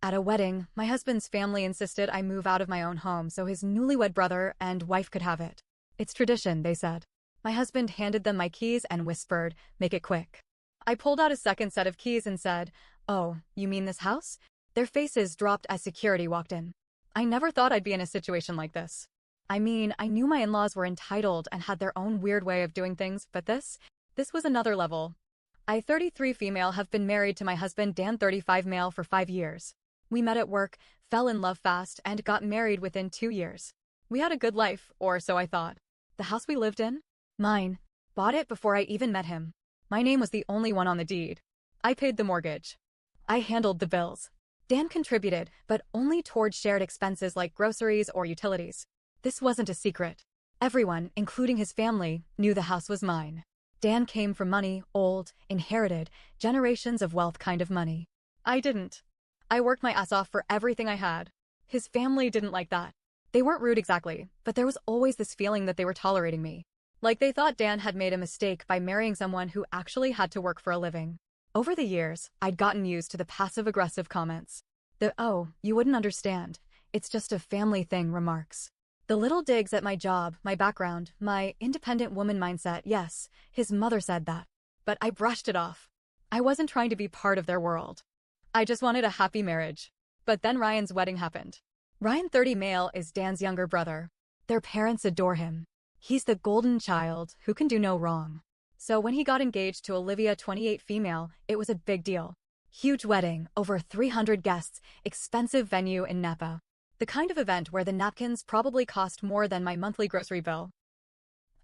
At a wedding, my husband's family insisted I move out of my own home so his newlywed brother and wife could have it. It's tradition, they said. My husband handed them my keys and whispered, "Make it quick." I pulled out a second set of keys and said, "Oh, you mean this house?" Their faces dropped as security walked in. I never thought I'd be in a situation like this. I mean, I knew my in-laws were entitled and had their own weird way of doing things, but this was another level. I, 33 female, have been married to my husband Dan, 35 male, for 5 years. We met at work, fell in love fast, and got married within 2 years. We had a good life, or so I thought. The house we lived in? Mine. Bought it before I even met him. My name was the only one on the deed. I paid the mortgage. I handled the bills. Dan contributed, but only toward shared expenses like groceries or utilities. This wasn't a secret. Everyone, including his family, knew the house was mine. Dan came from money, old, inherited, generations of wealth kind of money. I didn't. I worked my ass off for everything I had. His family didn't like that. They weren't rude exactly, but there was always this feeling that they were tolerating me. Like they thought Dan had made a mistake by marrying someone who actually had to work for a living. Over the years, I'd gotten used to the passive-aggressive comments. The "oh, you wouldn't understand. It's just a family thing" remarks. The little digs at my job, my background, my independent woman mindset. Yes, his mother said that. But I brushed it off. I wasn't trying to be part of their world. I just wanted a happy marriage. But then Ryan's wedding happened. Ryan, 30 male, is Dan's younger brother. Their parents adore him. He's the golden child who can do no wrong. So when he got engaged to Olivia, 28 female, it was a big deal. Huge wedding, over 300 guests, expensive venue in Napa. The kind of event where the napkins probably cost more than my monthly grocery bill.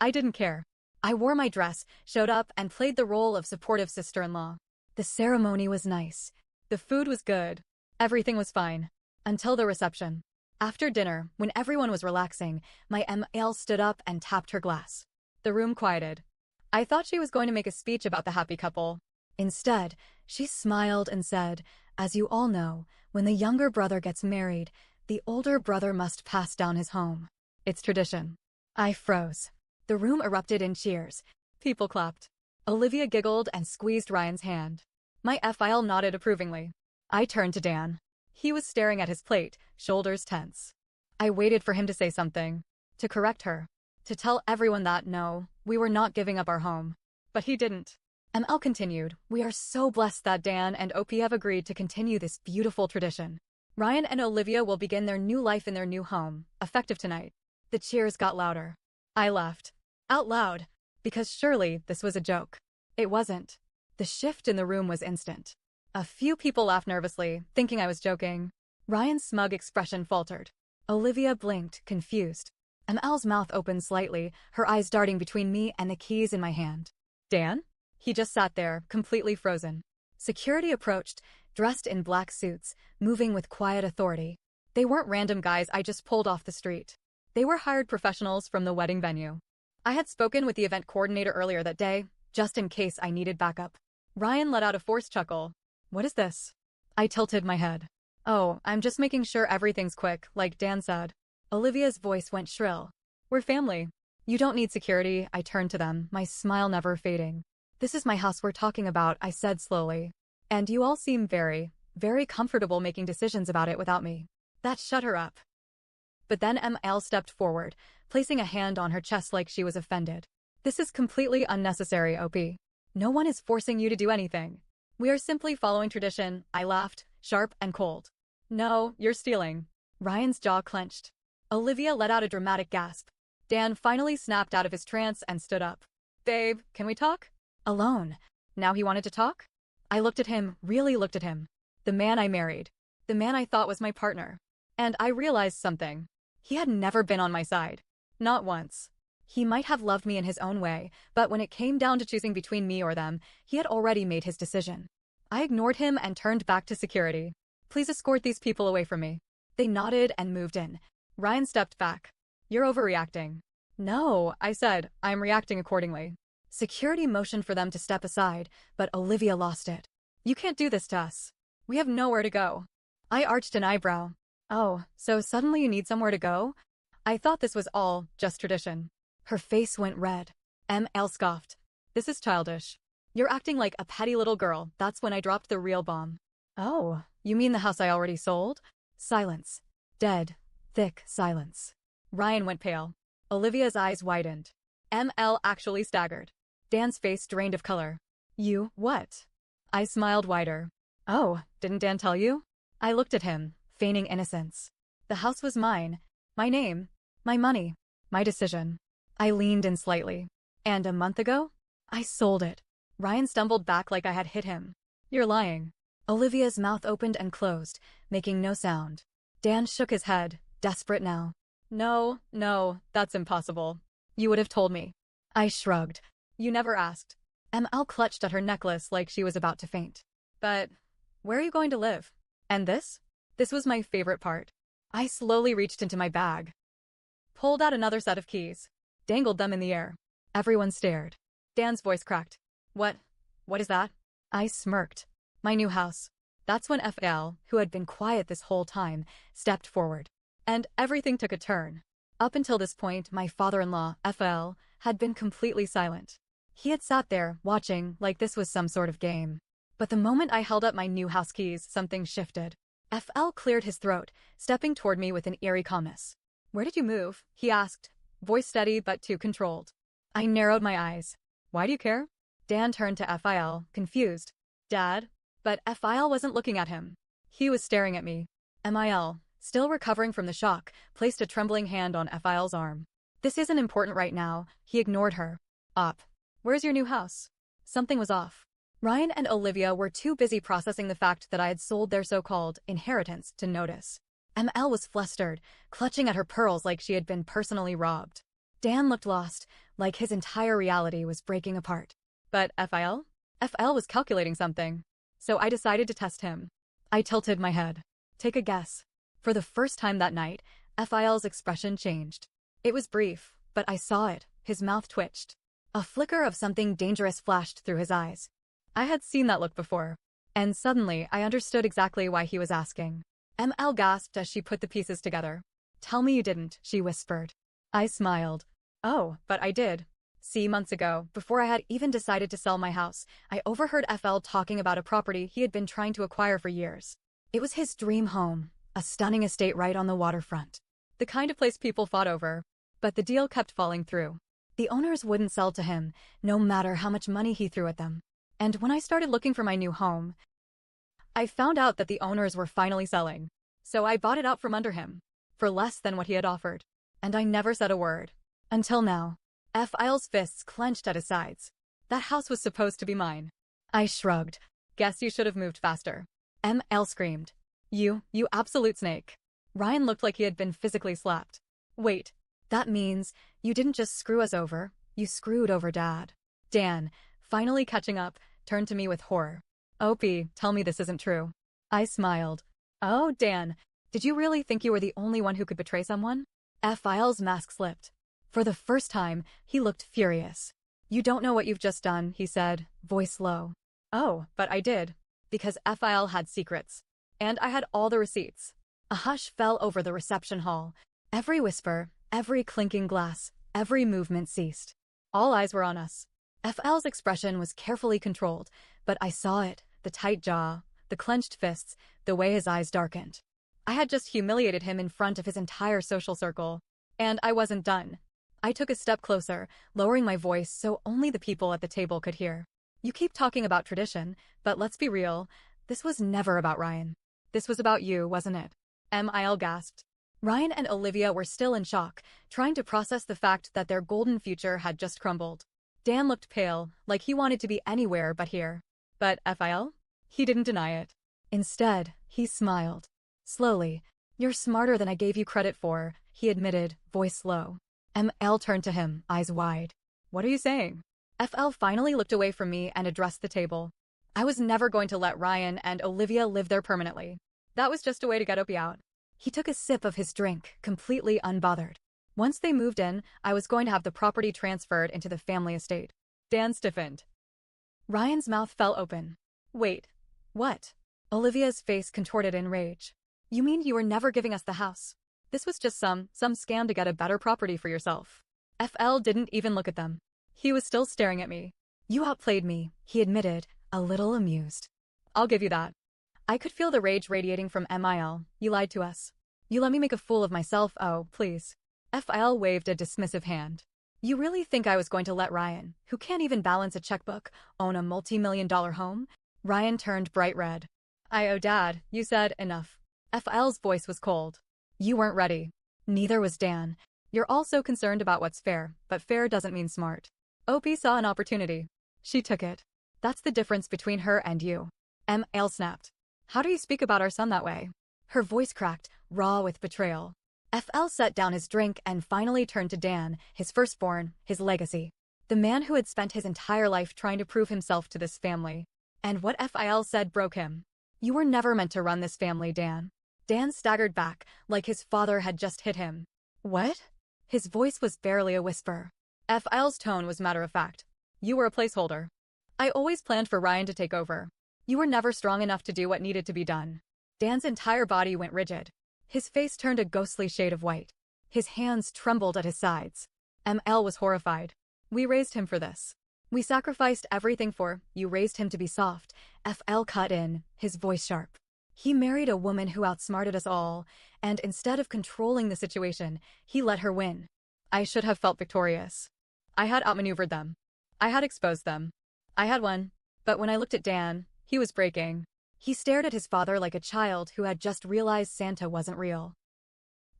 I didn't care. I wore my dress, showed up, and played the role of supportive sister-in-law. The ceremony was nice. The food was good. Everything was fine. Until the reception. After dinner, when everyone was relaxing, my ML stood up and tapped her glass. The room quieted. I thought she was going to make a speech about the happy couple. Instead, she smiled and said, "As you all know, when the younger brother gets married, the older brother must pass down his home. It's tradition." I froze. The room erupted in cheers. People clapped. Olivia giggled and squeezed Ryan's hand. My FIL nodded approvingly. I turned to Dan. He was staring at his plate, shoulders tense. I waited for him to say something. To correct her. To tell everyone that, no, we were not giving up our home. But he didn't. ML continued, "We are so blessed that Dan and OP have agreed to continue this beautiful tradition. Ryan and Olivia will begin their new life in their new home, effective tonight." The cheers got louder. I laughed. Out loud. Because surely this was a joke. It wasn't. The shift in the room was instant. A few people laughed nervously, thinking I was joking. Ryan's smug expression faltered. Olivia blinked, confused. ML's mouth opened slightly, her eyes darting between me and the keys in my hand. Dan? He just sat there, completely frozen. Security approached, dressed in black suits, moving with quiet authority. They weren't random guys I just pulled off the street. They were hired professionals from the wedding venue. I had spoken with the event coordinator earlier that day, just in case I needed backup. Ryan let out a forced chuckle. "What is this?" I tilted my head. "Oh, I'm just making sure everything's quick, like Dan said." Olivia's voice went shrill. "We're family. You don't need security." I turned to them, my smile never fading. "This is my house we're talking about," I said slowly. "And you all seem very, very comfortable making decisions about it without me." That shut her up. But then ML stepped forward, placing a hand on her chest like she was offended. "This is completely unnecessary, OP. No one is forcing you to do anything. We are simply following tradition." I laughed, sharp and cold. "No, you're stealing." Ryan's jaw clenched. Olivia let out a dramatic gasp. Dan finally snapped out of his trance and stood up. "Babe, can we talk?" Alone. Now he wanted to talk? I looked at him, really looked at him. The man I married. The man I thought was my partner. And I realized something. He had never been on my side. Not once. He might have loved me in his own way, but when it came down to choosing between me or them, he had already made his decision. I ignored him and turned back to security. "Please escort these people away from me." They nodded and moved in. Ryan stepped back. "You're overreacting." "No," I said, "I'm reacting accordingly." Security motioned for them to step aside, but Olivia lost it. "You can't do this to us. We have nowhere to go." I arched an eyebrow. "Oh, so suddenly you need somewhere to go?" I thought this was all just tradition. Her face went red. ML scoffed. "This is childish. You're acting like a petty little girl." That's when I dropped the real bomb. Oh, you mean the house I already sold? Silence. Dead. Thick silence. Ryan went pale. Olivia's eyes widened. ML actually staggered. Dan's face drained of color. You, what? I smiled wider. Oh, didn't Dan tell you? I looked at him, feigning innocence. The house was mine. My name. My money. My decision. I leaned in slightly. And a month ago? I sold it. Ryan stumbled back like I had hit him. You're lying. Olivia's mouth opened and closed, making no sound. Dan shook his head, desperate now. No, that's impossible. You would have told me. I shrugged. You never asked. ML clutched at her necklace like she was about to faint. But where are you going to live? And this? This was my favorite part. I slowly reached into my bag, pulled out another set of keys, dangled them in the air. Everyone stared. Dan's voice cracked. What is that? I smirked. My new house. That's when FL, who had been quiet this whole time, stepped forward. And everything took a turn. Up until this point, my father-in-law, FL, had been completely silent. He had sat there, watching, like this was some sort of game. But the moment I held up my new house keys, something shifted. FL cleared his throat, stepping toward me with an eerie calmness. Where did you move? He asked, voice steady but too controlled. I narrowed my eyes. Why do you care? Dan turned to FIL, confused. Dad? But FIL wasn't looking at him. He was staring at me. MIL, still recovering from the shock, placed a trembling hand on FIL's arm. This isn't important right now. He ignored her. Where's your new house? Something was off. Ryan and Olivia were too busy processing the fact that I had sold their so-called inheritance to notice. ML was flustered, clutching at her pearls like she had been personally robbed. Dan looked lost, like his entire reality was breaking apart. But FIL? FL was calculating something. So I decided to test him. I tilted my head. Take a guess. For the first time that night, FIL's expression changed. It was brief, but I saw it. His mouth twitched. A flicker of something dangerous flashed through his eyes. I had seen that look before. And suddenly, I understood exactly why he was asking. ML gasped as she put the pieces together. Tell me you didn't, she whispered. I smiled. Oh, but I did. See, months ago, before I had even decided to sell my house, I overheard FL talking about a property he had been trying to acquire for years. It was his dream home, a stunning estate right on the waterfront. The kind of place people fought over. But the deal kept falling through. The owners wouldn't sell to him, no matter how much money he threw at them. And when I started looking for my new home, I found out that the owners were finally selling. So I bought it out from under him. For less than what he had offered. And I never said a word. Until now. FIL's fists clenched at his sides. That house was supposed to be mine. I shrugged. Guess you should have moved faster. ML screamed. You absolute snake. Ryan looked like he had been physically slapped. Wait, that means you didn't just screw us over, you screwed over Dad. Dan, finally catching up, turned to me with horror. Opie, tell me this isn't true. I smiled. Oh, Dan, did you really think you were the only one who could betray someone? FIL's mask slipped. For the first time, he looked furious. You don't know what you've just done, he said, voice low. Oh, but I did. Because FIL had secrets. And I had all the receipts. A hush fell over the reception hall. Every whisper, every clinking glass, every movement ceased. All eyes were on us. FL's expression was carefully controlled, but I saw it, the tight jaw, the clenched fists, the way his eyes darkened. I had just humiliated him in front of his entire social circle. And I wasn't done. I took a step closer, lowering my voice so only the people at the table could hear. You keep talking about tradition, but let's be real, this was never about Ryan. This was about you, wasn't it? MIL gasped. Ryan and Olivia were still in shock, trying to process the fact that their golden future had just crumbled. Dan looked pale, like he wanted to be anywhere but here. But FIL? He didn't deny it. Instead, he smiled. Slowly. You're smarter than I gave you credit for, he admitted, voice low. ML turned to him, eyes wide. What are you saying? FL finally looked away from me and addressed the table. I was never going to let Ryan and Olivia live there permanently. That was just a way to get Opie out. He took a sip of his drink, completely unbothered. Once they moved in, I was going to have the property transferred into the family estate. Dan stiffened. Ryan's mouth fell open. Wait. What? Olivia's face contorted in rage. You mean you were never giving us the house? This was just some scam to get a better property for yourself. FL didn't even look at them. He was still staring at me. You outplayed me, he admitted, a little amused. I'll give you that. I could feel the rage radiating from Mil. You lied to us. You let me make a fool of myself, oh, please. Fil waved a dismissive hand. You really think I was going to let Ryan, who can't even balance a checkbook, own a multi-million-dollar home? Ryan turned bright red. Oh, Dad, you said enough. Fil's voice was cold. You weren't ready. Neither was Dan. You're all so concerned about what's fair, but fair doesn't mean smart. OP saw an opportunity. She took it. That's the difference between her and you. Mil snapped. How do you speak about our son that way? Her voice cracked, raw with betrayal. Fl set down his drink and finally turned to Dan, his firstborn, his legacy. The man who had spent his entire life trying to prove himself to this family. And what Fil said broke him. You were never meant to run this family, Dan. Dan staggered back, like his father had just hit him. What? His voice was barely a whisper. Fil's tone was matter-of-fact. You were a placeholder. I always planned for Ryan to take over. You were never strong enough to do what needed to be done. Dan's entire body went rigid. His face turned a ghostly shade of white. His hands trembled at his sides. Mil was horrified. We raised him for this. We sacrificed everything for, you raised him to be soft. Fl cut in, his voice sharp. He married a woman who outsmarted us all, and instead of controlling the situation, he let her win. I should have felt victorious. I had outmaneuvered them. I had exposed them. I had won. But when I looked at Dan, he was breaking. He stared at his father like a child who had just realized Santa wasn't real.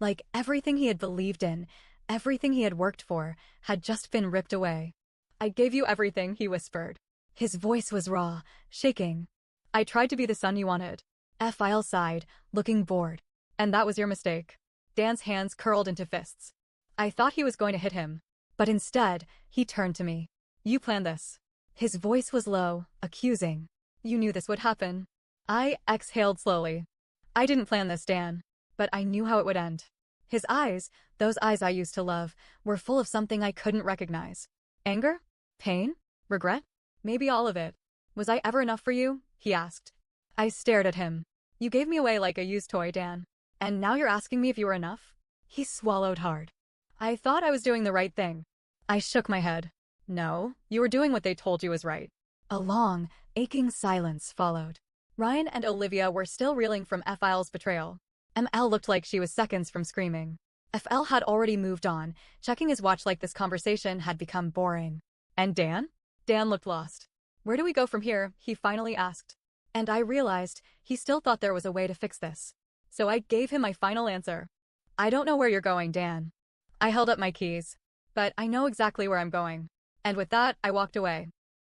Like everything he had believed in, everything he had worked for, had just been ripped away. I gave you everything, he whispered. His voice was raw, shaking. I tried to be the son you wanted. Fil sighed, looking bored. And that was your mistake. Dan's hands curled into fists. I thought he was going to hit him. But instead, he turned to me. You planned this. His voice was low, accusing. You knew this would happen. I exhaled slowly. I didn't plan this, Dan. But I knew how it would end. His eyes, those eyes I used to love, were full of something I couldn't recognize. Anger? Pain? Regret? Maybe all of it. Was I ever enough for you? He asked. I stared at him. You gave me away like a used toy, Dan. And now you're asking me if you were enough? He swallowed hard. I thought I was doing the right thing. I shook my head. No, you were doing what they told you was right. A long, aching silence followed. Ryan and Olivia were still reeling from Fil's betrayal. Ml looked like she was seconds from screaming. Fl had already moved on, checking his watch like this conversation had become boring. And Dan? Dan looked lost. Where do we go from here? He finally asked. And I realized he still thought there was a way to fix this. So I gave him my final answer. I don't know where you're going, Dan. I held up my keys. But I know exactly where I'm going. And with that, I walked away.